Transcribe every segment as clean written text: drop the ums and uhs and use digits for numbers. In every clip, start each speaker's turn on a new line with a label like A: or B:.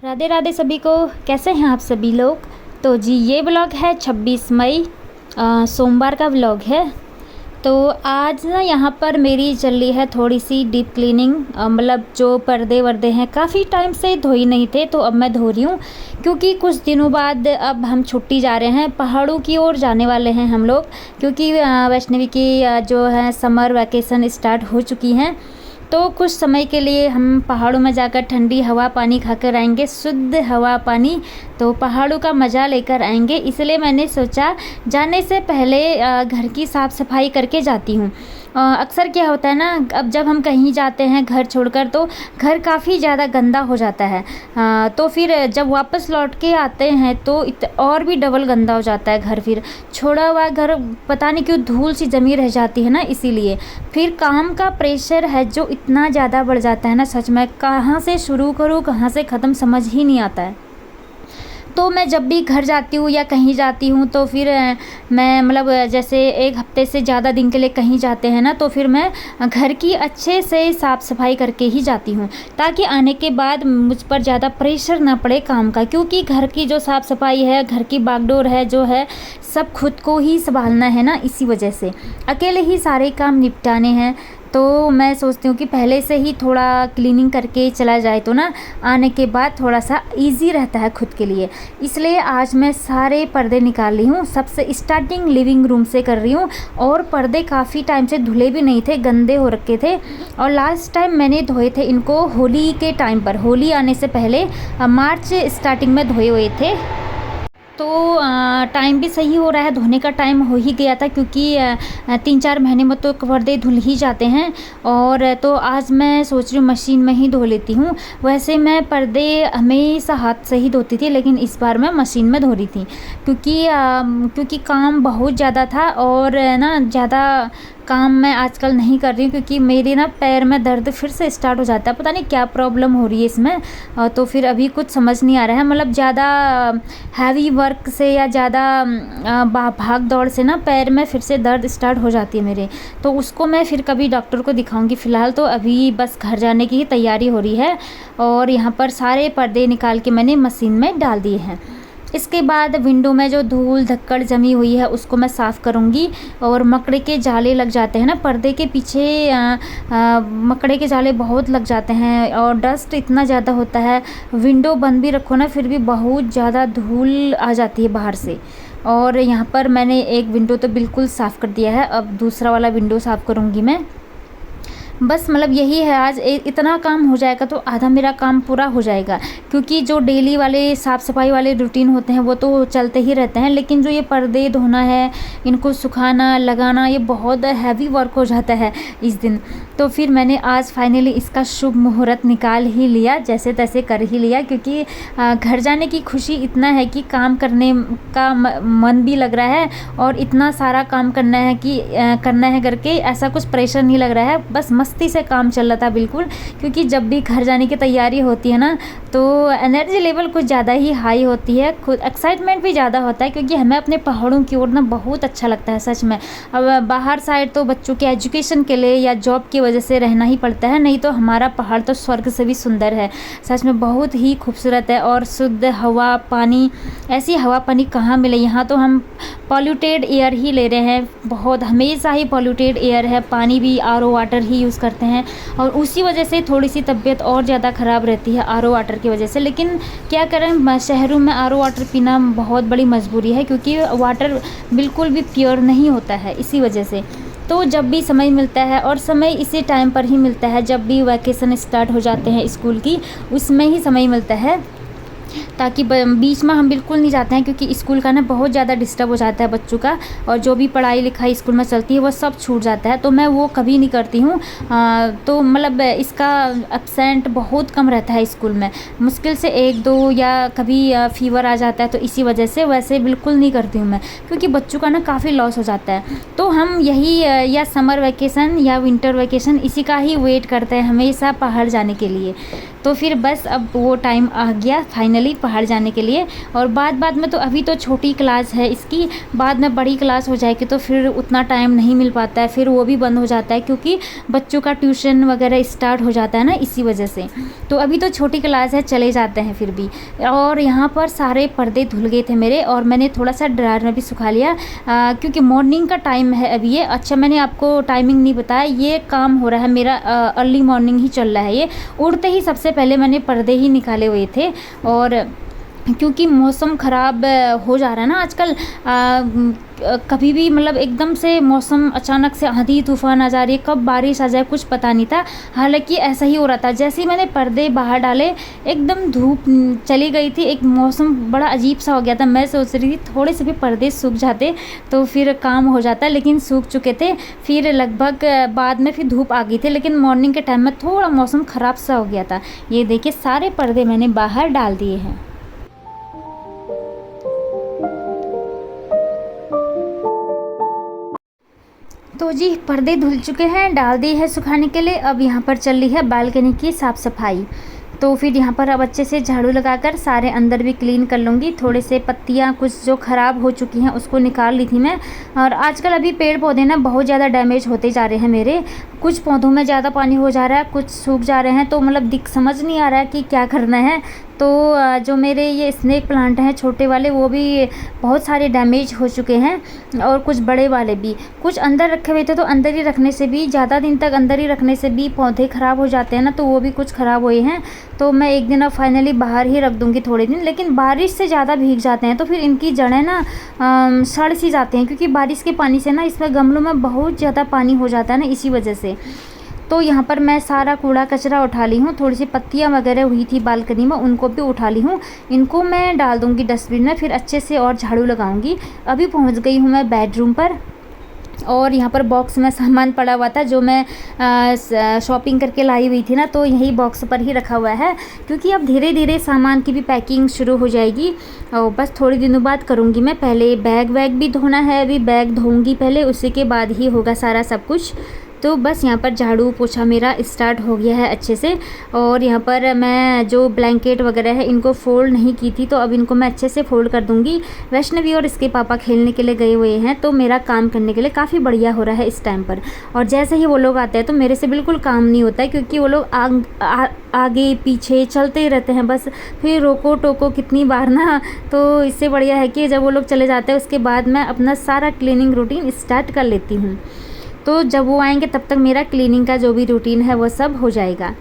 A: राधे राधे सभी को। कैसे हैं आप सभी लोग। तो जी ये व्लॉग है 26 मई सोमवार का व्लॉग है। तो आज ना यहाँ पर मेरी चल रही है थोड़ी सी डीप क्लीनिंग। मतलब जो पर्दे वर्दे हैं काफ़ी टाइम से धोई नहीं थे, तो अब मैं धो रही हूँ क्योंकि कुछ दिनों बाद अब हम छुट्टी जा रहे हैं, पहाड़ों की ओर जाने वाले हैं हम लोग। क्योंकि वैष्णवी की जो है समर वैकेशन स्टार्ट हो चुकी हैं, तो कुछ समय के लिए हम पहाड़ों में जाकर ठंडी हवा पानी खाकर आएंगे, शुद्ध हवा पानी। तो पहाड़ों का मज़ा लेकर आएंगे, इसलिए मैंने सोचा जाने से पहले घर की साफ़ सफाई करके जाती हूँ। अक्सर क्या होता है ना, अब जब हम कहीं जाते हैं घर छोड़कर, तो घर काफ़ी ज़्यादा गंदा हो जाता है। तो फिर जब वापस लौट के आते हैं तो और भी डबल गंदा हो जाता है घर। फिर छोड़ा हुआ घर पता नहीं क्यों धूल सी जमी रह जाती है ना, इसीलिए फिर काम का प्रेशर है जो इतना ज़्यादा बढ़ जाता है ना, सच में कहाँ से शुरू करूँ कहाँ से ख़त्म समझ ही नहीं आता है। तो मैं जब भी घर जाती हूँ या कहीं जाती हूँ तो फिर मैं मतलब जैसे एक हफ्ते से ज़्यादा दिन के लिए कहीं जाते हैं ना, तो फिर मैं घर की अच्छे से साफ़ सफाई करके ही जाती हूँ, ताकि आने के बाद मुझ पर ज़्यादा प्रेशर ना पड़े काम का। क्योंकि घर की जो साफ़ सफाई है, घर की बागडोर है जो है, सब खुद को ही संभालना है ना, इसी वजह से अकेले ही सारे काम निपटाने हैं। तो मैं सोचती हूँ कि पहले से ही थोड़ा क्लीनिंग करके चला जाए तो ना आने के बाद थोड़ा सा इजी रहता है खुद के लिए। इसलिए आज मैं सारे पर्दे निकाल रही हूँ। सबसे स्टार्टिंग लिविंग रूम से कर रही हूँ। और पर्दे काफ़ी टाइम से धुले भी नहीं थे, गंदे हो रखे थे। और लास्ट टाइम मैंने धोए थे इनको होली के टाइम पर, होली आने से पहले मार्च स्टार्टिंग में धोए हुए थे। तो टाइम भी सही हो रहा है, धोने का टाइम हो ही गया था, क्योंकि 3-4 महीने में तो पर्दे धुल ही जाते हैं। और तो आज मैं सोच रही हूँ मशीन में ही धो लेती हूँ। वैसे मैं पर्दे हमेशा हाथ से ही धोती थी, लेकिन इस बार मैं मशीन में धो रही थी क्योंकि काम बहुत ज़्यादा था। और ना ज़्यादा काम मैं आजकल नहीं कर रही हूँ, क्योंकि मेरे ना पैर में दर्द फिर से स्टार्ट हो जाता है। पता नहीं क्या प्रॉब्लम हो रही है इसमें। तो फिर अभी कुछ समझ नहीं आ रहा है। मतलब ज़्यादा हैवी वर्क से या ज़्यादा भाग दौड़ से ना पैर में फिर से दर्द स्टार्ट हो जाती है मेरे। तो उसको मैं फिर कभी डॉक्टर को दिखाऊंगी। फ़िलहाल तो अभी बस घर जाने की ही तैयारी हो रही है। और यहाँ पर सारे पर्दे निकाल के मैंने मशीन में डाल दिए हैं। इसके बाद विंडो में जो धूल धक्कड़ जमी हुई है उसको मैं साफ़ करूँगी। और मकड़े के जाले लग जाते हैं ना पर्दे के पीछे, मकड़े के जाले बहुत लग जाते हैं और डस्ट इतना ज़्यादा होता है। विंडो बंद भी रखो ना, फिर भी बहुत ज़्यादा धूल आ जाती है बाहर से। और यहाँ पर मैंने एक विंडो तो बिल्कुल साफ़ कर दिया है, अब दूसरा वाला विंडो साफ़ करूँगी मैं। बस मतलब यही है, आज इतना काम हो जाएगा तो आधा मेरा काम पूरा हो जाएगा। क्योंकि जो डेली वाले साफ़ सफाई वाले रूटीन होते हैं वो तो चलते ही रहते हैं, लेकिन जो ये पर्दे धोना है, इनको सुखाना लगाना, ये बहुत हैवी वर्क हो जाता है इस दिन। तो फिर मैंने आज फाइनली इसका शुभ मुहूर्त निकाल ही लिया, जैसे तैसे कर ही लिया। क्योंकि घर जाने की खुशी इतना है कि काम करने का मन भी लग रहा है, और इतना सारा काम करना है कि करना है करके ऐसा कुछ प्रेशर नहीं लग रहा है। बस मस्ती से काम चल रहा था बिल्कुल। क्योंकि जब भी घर जाने की तैयारी होती है ना, तो एनर्जी लेवल कुछ ज़्यादा ही हाई होती है, खुद एक्साइटमेंट भी ज़्यादा होता है। क्योंकि हमें अपने पहाड़ों की ओर ना बहुत अच्छा लगता है सच में। अब बाहर साइड तो बच्चों के एजुकेशन के लिए या जॉब की वजह से रहना ही पड़ता है, नहीं तो हमारा पहाड़ तो स्वर्ग से भी सुंदर है, सच में बहुत ही खूबसूरत है। और शुद्ध हवा पानी, ऐसी हवा पानी कहाँ मिले। यहाँ तो हम पॉल्यूटेड एयर ही ले रहे हैं, बहुत हमेशा ही पॉल्यूटेड एयर है। पानी भी आरओ वाटर ही यूज़ करते हैं, और उसी वजह से थोड़ी सी तबीयत और ज़्यादा ख़राब रहती है आरओ वाटर की वजह से। लेकिन क्या करें, शहरों में आरओ वाटर पीना बहुत बड़ी मजबूरी है, क्योंकि वाटर बिल्कुल भी प्योर नहीं होता है इसी वजह से। तो जब भी समय मिलता है, और समय इसी टाइम पर ही मिलता है जब भी वैकेशन स्टार्ट हो जाते हैं स्कूल की, उसमें ही समय मिलता है, ताकि बीच में हम बिल्कुल नहीं जाते हैं। क्योंकि स्कूल का ना बहुत ज़्यादा डिस्टर्ब हो जाता है बच्चों का, और जो भी पढ़ाई लिखाई स्कूल में चलती है वो सब छूट जाता है। तो मैं वो कभी नहीं करती हूँ। तो मतलब इसका एब्सेंट बहुत कम रहता है स्कूल में, मुश्किल से 1-2, या कभी फीवर आ जाता है तो इसी वजह से। वैसे बिल्कुल नहीं करती हूँ मैं, क्योंकि बच्चों का ना काफ़ी लॉस हो जाता है। तो हम यही या समर वैकेशन या विंटर वैकेशन, इसी का ही वेट करते हैं हमेशा पहाड़ जाने के लिए। तो फिर बस अब वो टाइम आ गया फाइनली पहाड़ जाने के लिए। और बाद में तो अभी तो छोटी क्लास है इसकी, बाद में बड़ी क्लास हो जाएगी तो फिर उतना टाइम नहीं मिल पाता है, फिर वो भी बंद हो जाता है क्योंकि बच्चों का ट्यूशन वगैरह स्टार्ट हो जाता है ना, इसी वजह से। तो अभी तो छोटी क्लास है, चले जाते हैं फिर भी। और यहाँ पर सारे पर्दे धुल गए थे मेरे, और मैंने थोड़ा सा ड्रायर में भी सुखा लिया क्योंकि मॉर्निंग का टाइम है अभी ये। अच्छा, मैंने आपको टाइमिंग नहीं बताया, ये काम हो रहा है मेरा अर्ली मॉर्निंग ही चल रहा है। ये उड़ते ही सबसे पहले मैंने पर्दे ही निकाले हुए थे। और क्योंकि मौसम ख़राब हो जा रहा है ना आजकल, कभी भी मतलब एकदम से मौसम अचानक से आंधी तूफान आ जा रही है, कब बारिश आ जाए कुछ पता नहीं था। हालांकि ऐसा ही हो रहा था। जैसे ही मैंने पर्दे बाहर डाले एकदम धूप चली गई थी, एक मौसम बड़ा अजीब सा हो गया था। मैं सोच रही थी थोड़े से भी पर्दे सूख जाते तो फिर काम हो जाता, लेकिन सूख चुके थे। फिर लगभग बाद में फिर धूप आ गई थी, लेकिन मॉर्निंग के टाइम में थोड़ा मौसम ख़राब सा हो गया था। ये देखिए सारे पर्दे मैंने बाहर डाल दिए हैं। तो जी पर्दे धुल चुके हैं, डाल दिए हैं सुखाने के लिए। अब यहाँ पर चल रही है बालकनी की साफ़ सफाई। तो फिर यहाँ पर अब अच्छे से झाड़ू लगाकर सारे अंदर भी क्लीन कर लूँगी। थोड़े से पत्तियाँ कुछ जो ख़राब हो चुकी हैं उसको निकाल ली थी मैं। और आजकल अभी पेड़ पौधे ना बहुत ज़्यादा डैमेज होते जा रहे हैं मेरे। कुछ पौधों में ज़्यादा पानी हो जा रहा है, कुछ सूख जा रहे हैं, तो मतलब समझ नहीं आ रहा है कि क्या करना है। तो जो मेरे ये स्नेक प्लांट हैं छोटे वाले, वो भी बहुत सारे डैमेज हो चुके हैं, और कुछ बड़े वाले भी। कुछ अंदर रखे हुए थे, तो अंदर ही रखने से भी, ज़्यादा दिन तक अंदर ही रखने से भी पौधे ख़राब हो जाते हैं ना, तो वो भी कुछ ख़राब हुए हैं। तो मैं एक दिन अब फाइनली बाहर ही रख दूँगी थोड़े दिन। लेकिन बारिश से ज़्यादा भीग जाते हैं तो फिर इनकी जड़ें ना सड़ सी जाते हैं, क्योंकि बारिश के पानी से ना इसमें गमलों में बहुत ज़्यादा पानी हो जाता है ना, इसी वजह से। तो यहाँ पर मैं सारा कूड़ा कचरा उठा ली हूँ। थोड़ी सी पत्तियाँ वगैरह हुई थी बालकनी में, उनको भी उठा ली हूँ। इनको मैं डाल दूँगी डस्टबिन में, फिर अच्छे से और झाड़ू लगाऊँगी। अभी पहुँच गई हूँ मैं बेडरूम पर, और यहाँ पर बॉक्स में सामान पड़ा हुआ था जो मैं शॉपिंग करके लाई हुई थी ना, तो यही बॉक्स पर ही रखा हुआ है। क्योंकि अब धीरे धीरे सामान की भी पैकिंग शुरू हो जाएगी, और बस थोड़ी दिनों बाद करूँगी मैं। पहले बैग वैग भी धोना है, अभी बैग धोऊँगी पहले, उसी के बाद ही होगा सारा सब कुछ। तो बस यहाँ पर झाड़ू पोछा मेरा स्टार्ट हो गया है अच्छे से। और यहाँ पर मैं जो ब्लैंकेट वगैरह है इनको फ़ोल्ड नहीं की थी, तो अब इनको मैं अच्छे से फ़ोल्ड कर दूँगी। वैष्णवी और इसके पापा खेलने के लिए गए हुए हैं, तो मेरा काम करने के लिए काफ़ी बढ़िया हो रहा है इस टाइम पर। और जैसे ही वो लोग आते हैं तो मेरे से बिल्कुल काम नहीं होता है, क्योंकि वो लोग आगे पीछे चलते ही रहते हैं बस, फिर रोको टोको कितनी बार ना। तो इससे बढ़िया है कि जब वो लोग चले जाते हैं उसके बाद मैं अपना सारा क्लीनिंग रूटीन स्टार्ट कर लेती हूँ। तो जब वो आएंगे तब तक मेरा क्लीनिंग का जो भी रूटीन है वो सब हो जाएगा।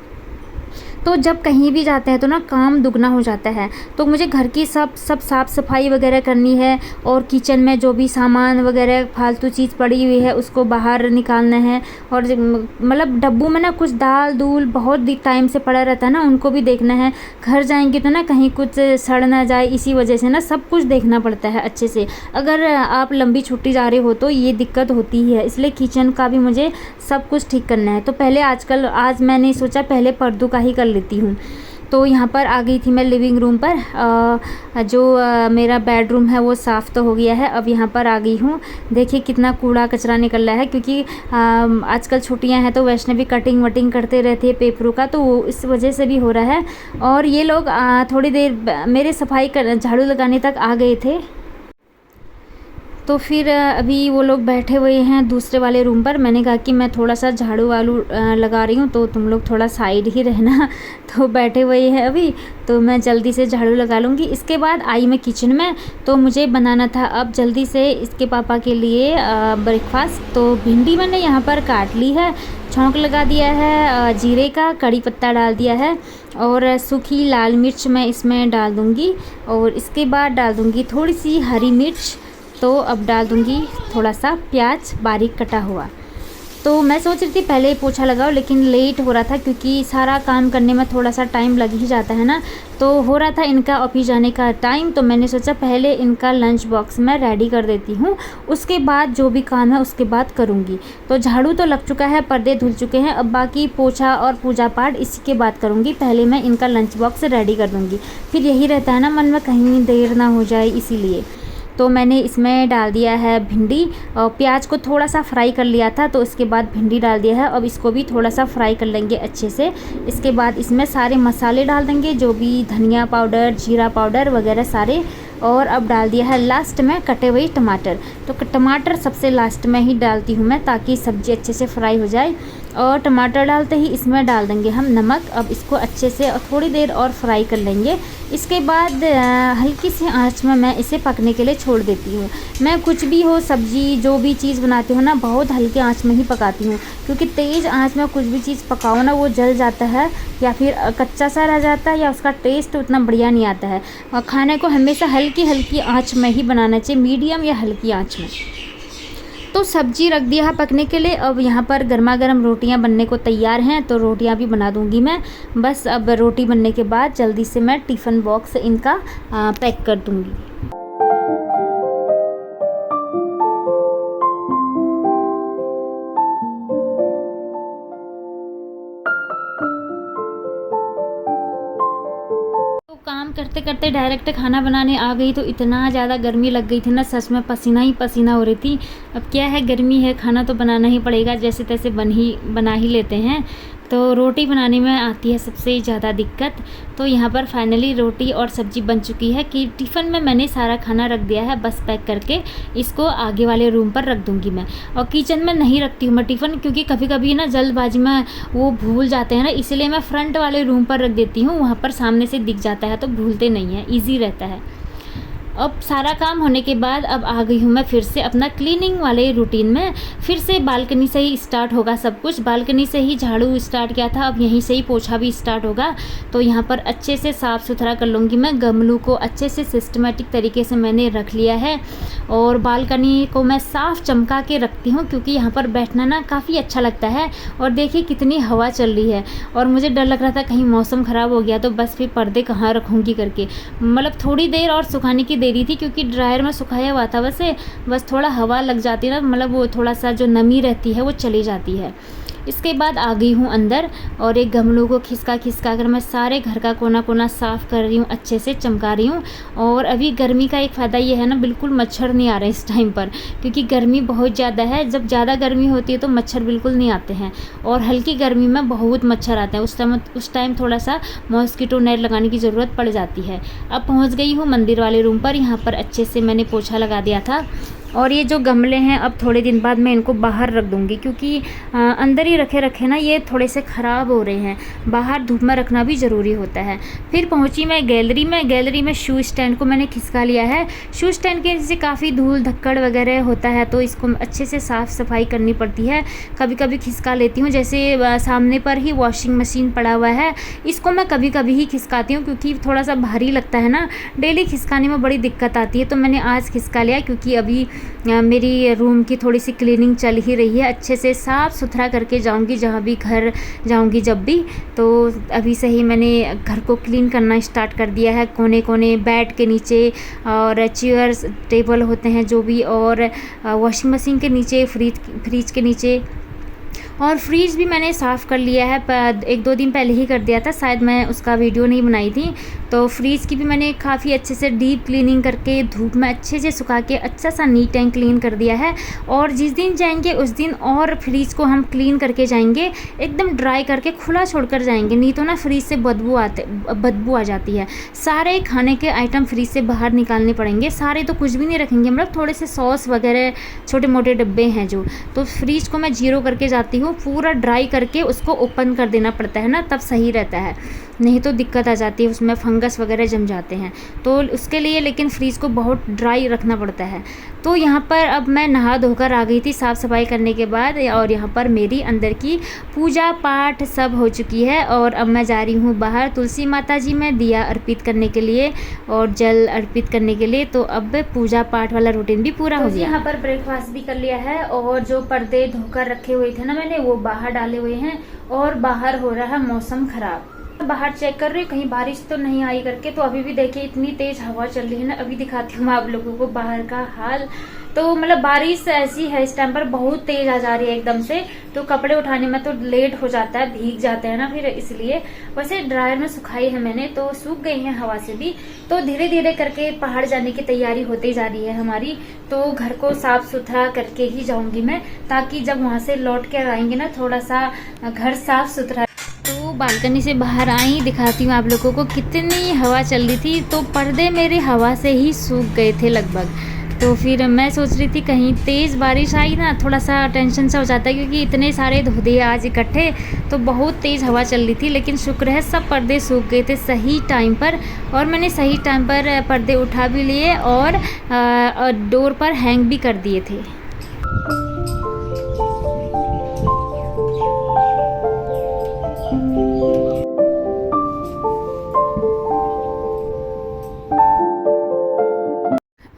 A: तो जब कहीं भी जाते हैं तो ना काम दुगना हो जाता है। तो मुझे घर की सब साफ़ सफाई वगैरह करनी है, और किचन में जो भी सामान वगैरह फालतू चीज़ पड़ी हुई है उसको बाहर निकालना है। और मतलब डब्बू में ना कुछ दाल दूल बहुत टाइम से पड़ा रहता है ना, उनको भी देखना है। घर जाएंगे तो ना कहीं कुछ सड़ ना जाए, इसी वजह से ना सब कुछ देखना पड़ता है अच्छे से। अगर आप लंबी छुट्टी जा रहे हो तो ये दिक्कत होती ही है, इसलिए किचन का भी मुझे सब कुछ ठीक करना है। तो पहले आज मैंने सोचा पहले पर्दों का ही कर लेती हूँ। तो यहाँ पर आ गई थी मैं लिविंग रूम पर। जो मेरा बेडरूम है वो साफ़ तो हो गया है, अब यहाँ पर आ गई हूँ। देखिए कितना कूड़ा कचरा निकल रहा है, क्योंकि आजकल छुट्टियाँ हैं तो वैष्णवी कटिंग वटिंग करते रहते हैं पेपरों का, तो वो इस वजह से भी हो रहा है। और ये लोग थोड़ी देर मेरे सफाई झाड़ू लगाने तक आ गए थे। तो फिर अभी वो लोग बैठे हुए हैं दूसरे वाले रूम पर। मैंने कहा कि मैं थोड़ा सा झाड़ू वालू लगा रही हूँ, तो तुम लोग थोड़ा साइड ही रहना। तो बैठे हुए हैं अभी, तो मैं जल्दी से झाड़ू लगा लूँगी। इसके बाद आई मैं किचन में, तो मुझे बनाना था अब जल्दी से इसके पापा के लिए ब्रेकफास्ट। तो भिंडी मैंने यहाँ पर काट ली है, छौंक लगा दिया है जीरे का, कड़ी पत्ता डाल दिया है, और सूखी लाल मिर्च मैं इसमें डाल दूँगी, और इसके बाद डाल दूँगी थोड़ी सी हरी मिर्च। तो अब डाल दूँगी थोड़ा सा प्याज बारीक कटा हुआ। तो मैं सोच रही थी पहले ही पोछा लगाओ, लेकिन लेट हो रहा था क्योंकि सारा काम करने में थोड़ा सा टाइम लग ही जाता है ना। तो हो रहा था इनका ऑफिस जाने का टाइम, तो मैंने सोचा पहले इनका लंच बॉक्स मैं रेडी कर देती हूँ, उसके बाद जो भी काम है उसके बाद करूँगी। तो झाड़ू तो लग चुका है, पर्दे धुल चुके हैं, अब बाकी पोछा और पूजा पाठ इसी के बाद करूँगी। पहले मैं इनका लंच बॉक्स रेडी कर दूँगी, फिर यही रहता है ना मन में कहीं देर ना हो जाए, इसीलिए। तो मैंने इसमें डाल दिया है भिंडी, और प्याज को थोड़ा सा फ्राई कर लिया था, तो इसके बाद भिंडी डाल दिया है। अब इसको भी थोड़ा सा फ्राई कर लेंगे अच्छे से। इसके बाद इसमें सारे मसाले डाल देंगे, जो भी धनिया पाउडर, जीरा पाउडर वगैरह सारे। और अब डाल दिया है लास्ट में कटे हुए टमाटर। तो टमाटर सबसे लास्ट में ही डालती हूँ मैं, ताकि सब्ज़ी अच्छे से फ्राई हो जाए। और टमाटर डालते ही इसमें डाल देंगे हम नमक। अब इसको अच्छे से थोड़ी देर और फ्राई कर लेंगे। इसके बाद हल्की सी आंच में मैं इसे पकने के लिए छोड़ देती हूँ। मैं कुछ भी हो सब्ज़ी, जो भी चीज़ बनाती हूँ ना, बहुत हल्की आंच में ही पकाती हूँ, क्योंकि तेज़ आंच में कुछ भी चीज़ पकाओ ना, वो जल जाता है या फिर कच्चा सा रह जाता है, या उसका टेस्ट उतना बढ़िया नहीं आता है। और खाने को हमेशा हल्की हल्की आंच में ही बनाना चाहिए, मीडियम या हल्की आंच में। तो सब्जी रख दिया है पकने के लिए। अब यहाँ पर गर्मा गर्म रोटियाँ बनने को तैयार हैं, तो रोटियाँ भी बना दूँगी मैं। बस अब रोटी बनने के बाद जल्दी से मैं टिफ़िन बॉक्स इनका पैक कर दूँगी। काम करते करते डायरेक्ट खाना बनाने आ गई, तो इतना ज़्यादा गर्मी लग गई थी ना, सच में पसीना ही पसीना हो रही थी। अब क्या है, गर्मी है, खाना तो बनाना ही पड़ेगा, जैसे तैसे बना ही लेते हैं। तो रोटी बनाने में आती है सबसे ज़्यादा दिक्कत। तो यहाँ पर फाइनली रोटी और सब्ज़ी बन चुकी है कि टिफ़िन में मैंने सारा खाना रख दिया है। बस पैक करके इसको आगे वाले रूम पर रख दूँगी मैं। और किचन में नहीं रखती हूँ मैं टिफ़िन, क्योंकि कभी कभी ना जल्दबाजी में वो भूल जाते हैं ना, इसलिए मैं फ्रंट वाले रूम पर रख देती हूँ। वहाँ पर सामने से दिख जाता है, तो भूलते नहीं हैं, ईजी रहता है। अब सारा काम होने के बाद अब आ गई हूँ मैं फिर से अपना क्लीनिंग वाले रूटीन में। फिर से बालकनी से ही स्टार्ट होगा सब कुछ। बालकनी से ही झाड़ू स्टार्ट किया था, अब यहीं से ही पोछा भी स्टार्ट होगा। तो यहाँ पर अच्छे से साफ़ सुथरा कर लूँगी मैं। गमलों को अच्छे से सिस्टमेटिक तरीके से मैंने रख लिया है, और बालकनी को मैं साफ़ चमका के रखती हूँ, क्योंकि यहाँ पर बैठना ना काफ़ी अच्छा लगता है। और देखिए कितनी हवा चल रही है, और मुझे डर लग रहा था कहीं मौसम ख़राब हो गया तो बस फिर पर्दे कहाँ रखूँगी करके। मतलब थोड़ी देर और सुखाने की देरी थी, क्योंकि ड्रायर में सुखाया हुआ था वैसे, बस थोड़ा हवा लग जाती है ना, मतलब वो थोड़ा सा जो नमी रहती है वो चली जाती है। इसके बाद आ गई हूँ अंदर, और एक गमलों को खिसका कर मैं सारे घर का कोना कोना साफ़ कर रही हूँ, अच्छे से चमका रही हूँ। और अभी गर्मी का एक फ़ायदा ये है ना, बिल्कुल मच्छर नहीं आ रहे इस टाइम पर, क्योंकि गर्मी बहुत ज़्यादा है। जब ज़्यादा गर्मी होती है तो मच्छर बिल्कुल नहीं आते हैं, और हल्की गर्मी में बहुत मच्छर आते हैं। उस टाइम थोड़ा सा मॉस्किटो नेट लगाने की ज़रूरत पड़ जाती है। अब पहुँच गई हूँ मंदिर वाले रूम पर। यहाँ पर अच्छे से मैंने पोछा लगा दिया था, और ये जो गमले हैं अब थोड़े दिन बाद मैं इनको बाहर रख दूँगी, क्योंकि अंदर ही रखे ना ये थोड़े से ख़राब हो रहे हैं। बाहर धूप में रखना भी ज़रूरी होता है। फिर पहुँची मैं गैलरी में शू स्टैंड को मैंने खिसका लिया है। शू स्टैंड के नीचे काफ़ी धूल धक्कड़ वगैरह होता है, तो इसको अच्छे से साफ़ सफाई करनी पड़ती है। कभी कभी खिसका लेती हूँ, जैसे सामने पर ही वॉशिंग मशीन पड़ा हुआ है, इसको मैं कभी कभी ही खिसकाती हूँ, क्योंकि थोड़ा सा भारी लगता है ना, डेली खिसकाने में बड़ी दिक्कत आती है। तो मैंने आज खिसका लिया, क्योंकि अभी मेरी रूम की थोड़ी सी क्लीनिंग चल ही रही है। अच्छे से साफ़ सुथरा करके जाऊंगी जहाँ भी घर जाऊंगी जब भी। तो अभी से ही मैंने घर को क्लीन करना स्टार्ट कर दिया है। कोने कोने, बेड के नीचे, और चेयर्स टेबल होते हैं जो भी, और वॉशिंग मशीन के नीचे, फ्रिज के नीचे, और फ्रीज भी मैंने साफ़ कर लिया है। 1-2 दिन पहले ही कर दिया था, शायद मैं उसका वीडियो नहीं बनाई थी। तो फ्रीज की भी मैंने काफ़ी अच्छे से डीप क्लीनिंग करके धूप में अच्छे से सुखा के अच्छा सा नीट एंड क्लीन कर दिया है। और जिस दिन जाएंगे उस दिन और फ्रीज को हम क्लीन करके जाएंगे, एकदम ड्राई करके खुला छोड़कर जाएंगे, नहीं तो ना फ्रीज से बदबू आ जाती है। सारे खाने के आइटम फ्रीज से बाहर निकालने पड़ेंगे, सारे तो कुछ भी नहीं रखेंगे, मतलब थोड़े से सॉस वगैरह छोटे मोटे डब्बे हैं जो, तो फ्रीज को मैं 0 करके जाती हूँ। पूरा ड्राई करके उसको ओपन कर देना पड़ता है ना, तब सही रहता है, नहीं तो दिक्कत आ जाती है, उसमें फंगस वगैरह जम जाते हैं। तो उसके लिए लेकिन फ्रीज को बहुत ड्राई रखना पड़ता है। तो यहाँ पर अब मैं नहा धोकर आ गई थी साफ़ सफाई करने के बाद, और यहाँ पर मेरी अंदर की पूजा पाठ सब हो चुकी है। और अब मैं जा रही हूँ बाहर तुलसी माता जी में दिया अर्पित करने के लिए और जल अर्पित करने के लिए। तो अब पूजा पाठ वाला रूटीन भी पूरा हो गया। यहाँ पर ब्रेकफास्ट भी कर लिया है, और जो पर्दे धोकर रखे हुए थे ना मैंने, वो बाहर डाले हुए हैं, और बाहर हो रहा है मौसम खराब। बाहर चेक कर रही हूँ कहीं बारिश तो नहीं आई करके। तो अभी भी देखिए इतनी तेज हवा चल रही है ना, अभी दिखाती हूँ आप लोगों को बाहर का हाल। तो मतलब बारिश ऐसी है इस टाइम पर, बहुत तेज आ जा रही है एकदम से, तो कपड़े उठाने में तो लेट हो जाता है, भीग जाते हैं ना फिर, इसलिए। वैसे ड्रायर में सुखाई है मैंने, तो सूख गई है हवा से भी। तो धीरे धीरे करके पहाड़ जाने की तैयारी होती जा रही है हमारी। तो घर को साफ सुथरा करके ही जाऊंगी मैं, ताकि जब वहां से लौट कर आएंगे ना, थोड़ा सा घर साफ सुथरा। तो बालकनी से बाहर आई, दिखाती हूँ आप लोगों को कितनी हवा चल रही थी। तो पर्दे मेरे हवा से ही सूख गए थे लगभग। तो फिर मैं सोच रही थी कहीं तेज़ बारिश आई ना, थोड़ा सा टेंशन सा हो जाता है, क्योंकि इतने सारे धुंधे आज इकट्ठे, तो बहुत तेज़ हवा चल रही थी। लेकिन शुक्र है सब पर्दे सूख गए थे सही टाइम पर, और मैंने सही टाइम पर पर्दे उठा भी लिए और डोर पर हैंग भी कर दिए थे।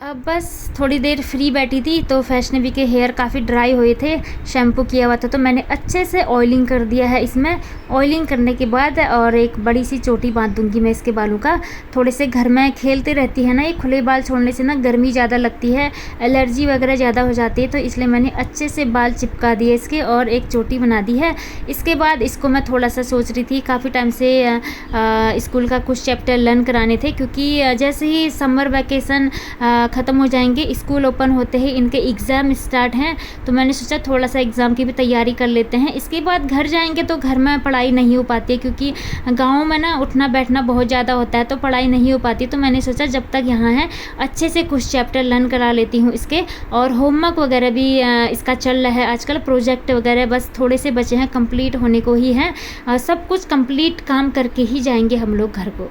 A: अब बस थोड़ी देर फ्री बैठी थी, तो फैशनेबी के हेयर काफ़ी ड्राई हुए थे, शैम्पू किया हुआ था, तो मैंने अच्छे से ऑयलिंग कर दिया है इसमें। ऑयलिंग करने के बाद और एक बड़ी सी चोटी बांध दूंगी मैं इसके बालों का। थोड़े से घर में खेलते रहती है ना, ये खुले बाल छोड़ने से ना गर्मी ज़्यादा लगती है, एलर्जी वगैरह ज़्यादा हो जाती है, तो इसलिए मैंने अच्छे से बाल चिपका दिए इसके और एक चोटी बना दी है। इसके बाद इसको मैं थोड़ा सा सोच रही थी, काफ़ी टाइम से स्कूल का कुछ चैप्टर लर्न कराने थे, क्योंकि जैसे ही समर वैकेशन ख़त्म हो जाएंगे, स्कूल ओपन होते ही इनके एग्ज़ाम स्टार्ट हैं, तो मैंने सोचा थोड़ा सा एग्ज़ाम की भी तैयारी कर लेते हैं। इसके बाद घर जाएंगे तो घर में पढ़ाई नहीं हो पाती है, क्योंकि गाँव में ना उठना बैठना बहुत ज़्यादा होता है, तो पढ़ाई नहीं हो पाती। तो मैंने सोचा जब तक यहाँ है अच्छे से कुछ चैप्टर लर्न करा लेती हूँ इसके, और होमवर्क वगैरह भी इसका चल रहा है आजकल, प्रोजेक्ट वगैरह बस थोड़े से बचे हैं, कंप्लीट होने को ही हैं। सब कुछ कंप्लीट काम करके ही जाएंगे हम लोग घर को।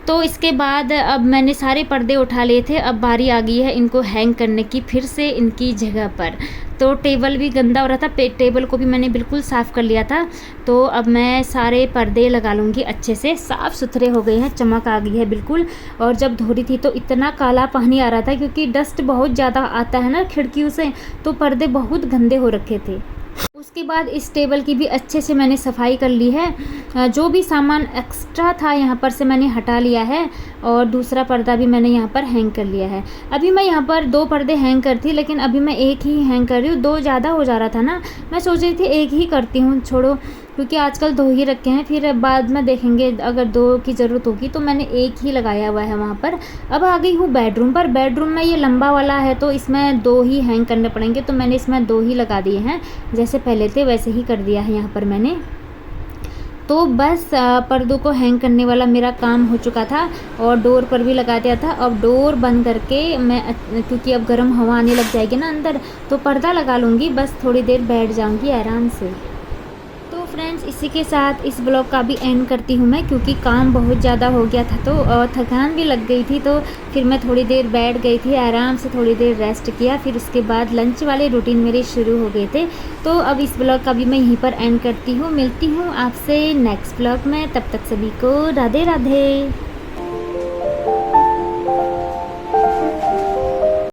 A: तो इसके बाद अब मैंने सारे पर्दे उठा लिए थे, अब बारी आ गई है इनको हैंग करने की फिर से इनकी जगह पर। तो टेबल भी गंदा हो रहा था, टेबल को भी मैंने बिल्कुल साफ़ कर लिया था। तो अब मैं सारे पर्दे लगा लूँगी अच्छे से, साफ़ सुथरे हो गए हैं, चमक आ गई है बिल्कुल। और जब धो रही थी तो इतना काला पानी आ रहा था, क्योंकि डस्ट बहुत ज़्यादा आता है ना खिड़कियों से, तो पर्दे बहुत गंदे हो रखे थे। उसके बाद इस टेबल की भी अच्छे से मैंने सफाई कर ली है, जो भी सामान एक्स्ट्रा था यहाँ पर से मैंने हटा लिया है, और दूसरा पर्दा भी मैंने यहाँ पर हैंग कर लिया है। अभी मैं यहाँ पर 2 पर्दे हैंग करती, लेकिन अभी मैं एक ही हैंग कर रही हूँ, 2 ज़्यादा हो जा रहा था ना, मैं सोच रही थी एक ही करती हूँ, छोड़ो, क्योंकि आजकल 2 ही रखे हैं, फिर बाद में देखेंगे अगर 2 की ज़रूरत होगी, तो मैंने एक ही लगाया हुआ है वहाँ पर। अब आ गई हूँ बेडरूम पर। बेडरूम में ये लंबा वाला है, तो इसमें 2 ही हैंग करने पड़ेंगे, तो मैंने इसमें 2 ही लगा दिए हैं, जैसे पहले थे वैसे ही कर दिया है यहाँ पर मैंने। तो बस पर्दों को हैंग करने वाला मेरा काम हो चुका था, और डोर पर भी लगा दिया था। अब डोर बंद करके मैं, क्योंकि अब गर्म हवा आने लग जाएगी ना अंदर, तो पर्दा लगा लूँगी, बस थोड़ी देर बैठ जाऊँगी आराम से। तो फ्रेंड्स, इसी के साथ इस ब्लॉग का भी एंड करती हूँ मैं, क्योंकि काम बहुत ज़्यादा हो गया था, तो थकान भी लग गई थी, तो फिर मैं थोड़ी देर बैठ गई थी आराम से, थोड़ी देर रेस्ट किया, फिर उसके बाद लंच वाले रूटीन मेरे शुरू हो गए थे। तो अब इस ब्लॉग का भी मैं यहीं पर एंड करती हूँ, मिलती हूँ आपसे नेक्स्ट ब्लॉग में, तब तक सभी को राधे राधे।